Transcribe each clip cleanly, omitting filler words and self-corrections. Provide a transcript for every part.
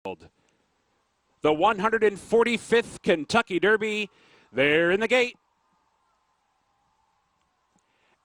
The 145th Kentucky Derby. They're in the gate.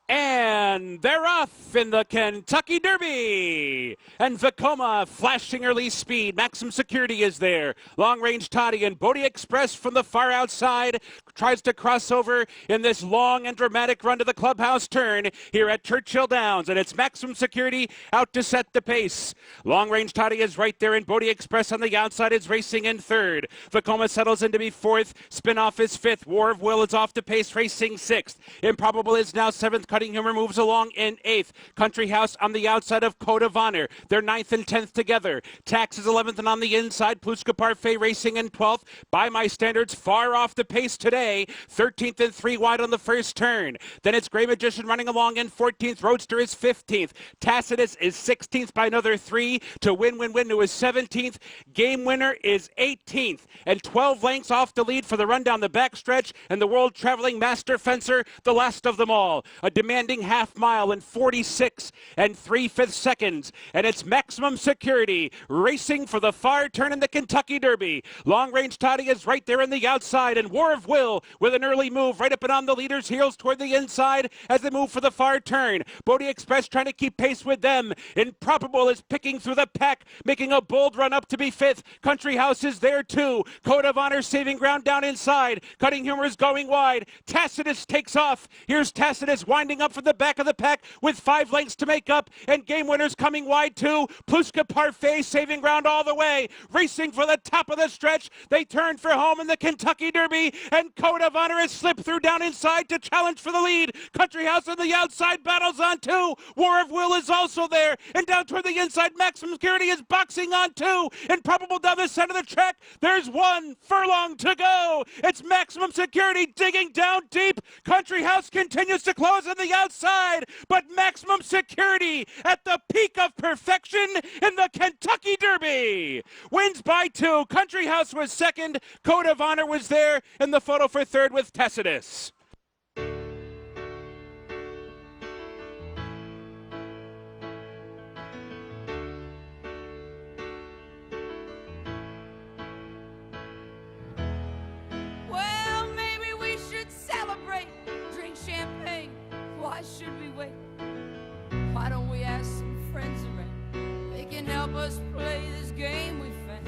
And they're off in the Kentucky Derby. And Vekoma flashing early speed. Maximum Security is there. Long Range Toddy and Bodie Express from the far outside tries to cross over in this long and dramatic run to the clubhouse turn here at Churchill Downs. And it's Maximum Security out to set the pace. Long Range Toddy is right there, and Bodie Express on the outside is racing in third. Vekoma settles in to be fourth. Spinoff is fifth. War of Will is off to pace, racing sixth. Improbable is now seventh. Cutting Humor moves along in eighth. Country House on the outside of Code of Honor. They're ninth and 10th together. Tax is 11th, and on the inside, Pluska Parfait racing in 12th. By my standards, far off the pace today. 13th and 3 wide on the first turn. Then it's Gray Magician running along in 14th. Roadster is 15th. Tacitus is 16th by another 3 to Win, who is 17th. Game Winner is 18th. And 12 lengths off the lead for the run down the backstretch. And the world traveling master fencer, the last of them all. A demanding half mile in 46 and 3/5 seconds. And it's Maximum Security racing for the far turn in the Kentucky Derby. Long Range Toddy is right there in the outside, and War of Will with an early move right up and on the leader's heels toward the inside as they move for the far turn. Bodie Express trying to keep pace with them. Improbable is picking through the pack, making a bold run up to be fifth. Country House is there too. Code of Honor saving ground down inside. Cutting Humor is going wide. Tacitus takes off. Here's Tacitus winding up from the back of the pack with 5 lengths to make up, and Game Winner's coming wide too. Pluska Parfait saving ground all the way, racing for the top of the stretch. They turn for home in the Kentucky Derby, and Code of Honor has slipped through down inside to challenge for the lead. Country House on the outside battles on 2. War of Will is also there, and down toward the inside, Maximum Security is boxing on 2. Improbable down the center of the track. There's 1 furlong to go. It's Maximum Security digging down deep. Country House continues to close on the outside, but Maximum Security at the peak of perfection in the Kentucky Derby wins by 2. Country House was second. Code of Honor was there in the photo for third with Tacitus. Well, maybe we should celebrate, drink champagne. Why should we wait? Why don't we ask some friends around? They can help us play this game we found.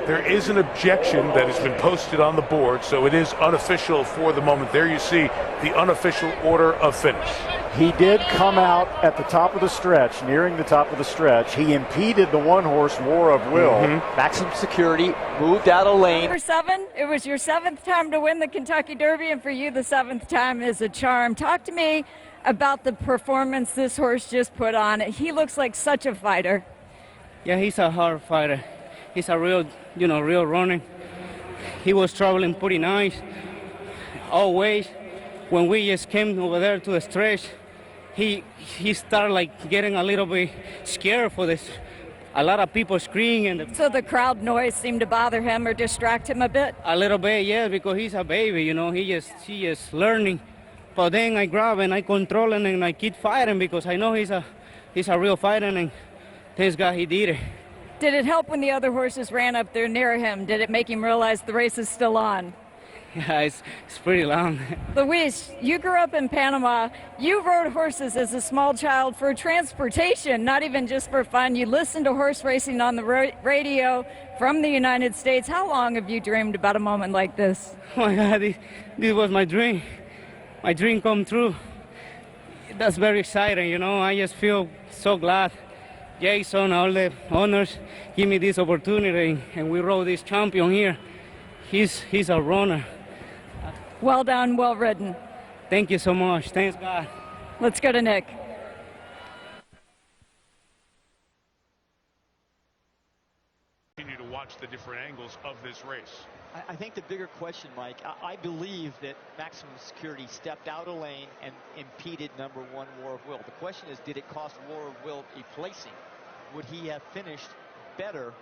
There is an objection that has been posted on the board, so it is unofficial for the moment. There you see the unofficial order of finish. He did come out at the top of the stretch, nearing the top of the stretch. He impeded the one-horse War of Will. Maximum Security moved out of lane. For 7, it was your 7th time to win the Kentucky Derby, and for you, the 7th time is a charm. Talk to me about the performance this horse just put on. He looks like such a fighter. Yeah, he's a hard fighter. He's a real, real runner. He was traveling pretty nice. Always, when we just came over there to the stretch, he started like getting a little bit scared for this. A lot of people screaming. So the crowd noise seemed to bother him or distract him a bit? A little bit, yeah, because he's a baby, he just learning. But then I grab and I control him and I keep fighting because I know he's a real fighter, and thanks God he did it. Did it help when the other horses ran up there near him? Did it make him realize the race is still on? Yeah, it's pretty long. Luis, you grew up in Panama. You rode horses as a small child for transportation, not even just for fun. You listened to horse racing on the radio from the United States. How long have you dreamed about a moment like this? Oh my God, this was my dream. My dream come true. That's very exciting, you know. I just feel so glad. Jason, all the owners give me this opportunity, and we rode this champion here. He's a runner. Well done, well ridden. Thank you so much. Thanks, God. Let's go to Nick. Continue to watch the different angles of this race. I think the bigger question, Mike, I believe that Maximum Security stepped out of lane and impeded number 1 War of Will. The question is, did it cost War of Will a placing? Would he have finished better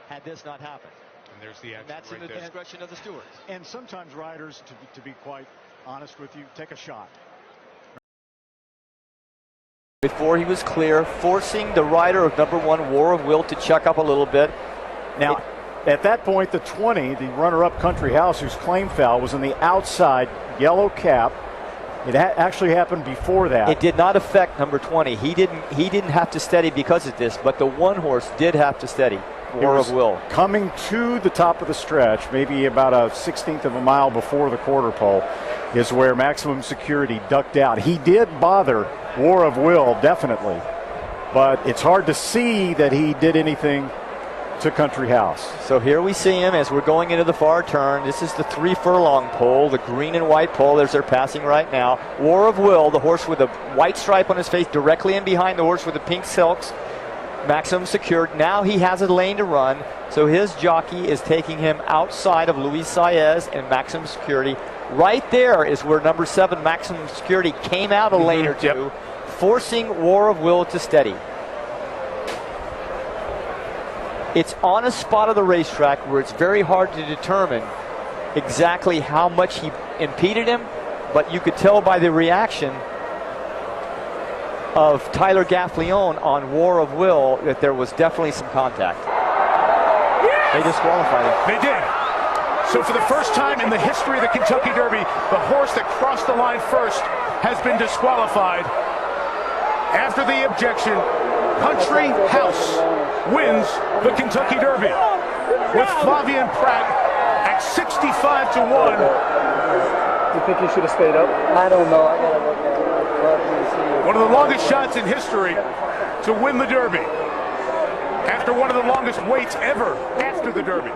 had this not happened? And there's the action. And that's right in the there. discretion of the stewards. And sometimes riders, to be quite honest with you, take a shot. Before he was clear, forcing the rider of number 1 War of Will to chuck up a little bit. Now, at that point, the 20, the runner-up Country House, whose claim foul was in the outside yellow cap. It actually happened before that. It did not affect number 20. He didn't have to steady because of this, but the 1 horse did have to steady. War of Will. Coming to the top of the stretch, maybe about a 16th of a mile before the quarter pole, is where Maximum Security ducked out. He did bother War of Will, definitely, but it's hard to see that he did anything to Country House. So here we see him as we're going into the far turn. This is the 3 furlong pole, the green and white pole as they're passing right now. War of Will, the horse with a white stripe on his face, directly in behind the horse with the pink silks. Maximum secured. Now he has a lane to run, so his jockey is taking him outside of Luis Saez and Maximum Security. Right there is where number 7 Maximum Security came out a lane or two, forcing War of Will to steady. It's on a spot of the racetrack where it's very hard to determine exactly how much he impeded him, but you could tell by the reaction of Tyler Gaffleon on War of Will that there was definitely some contact. Yes! They disqualified him. They did. So for the first time in the history of the Kentucky Derby, the horse that crossed the line first has been disqualified. After the objection, Country House wins the Kentucky Derby with Flavien Prat at 65 to 1. You think he should have stayed up? I don't know. I gotta look at it. One of the longest shots in history to win the Derby after one of the longest waits ever after the Derby.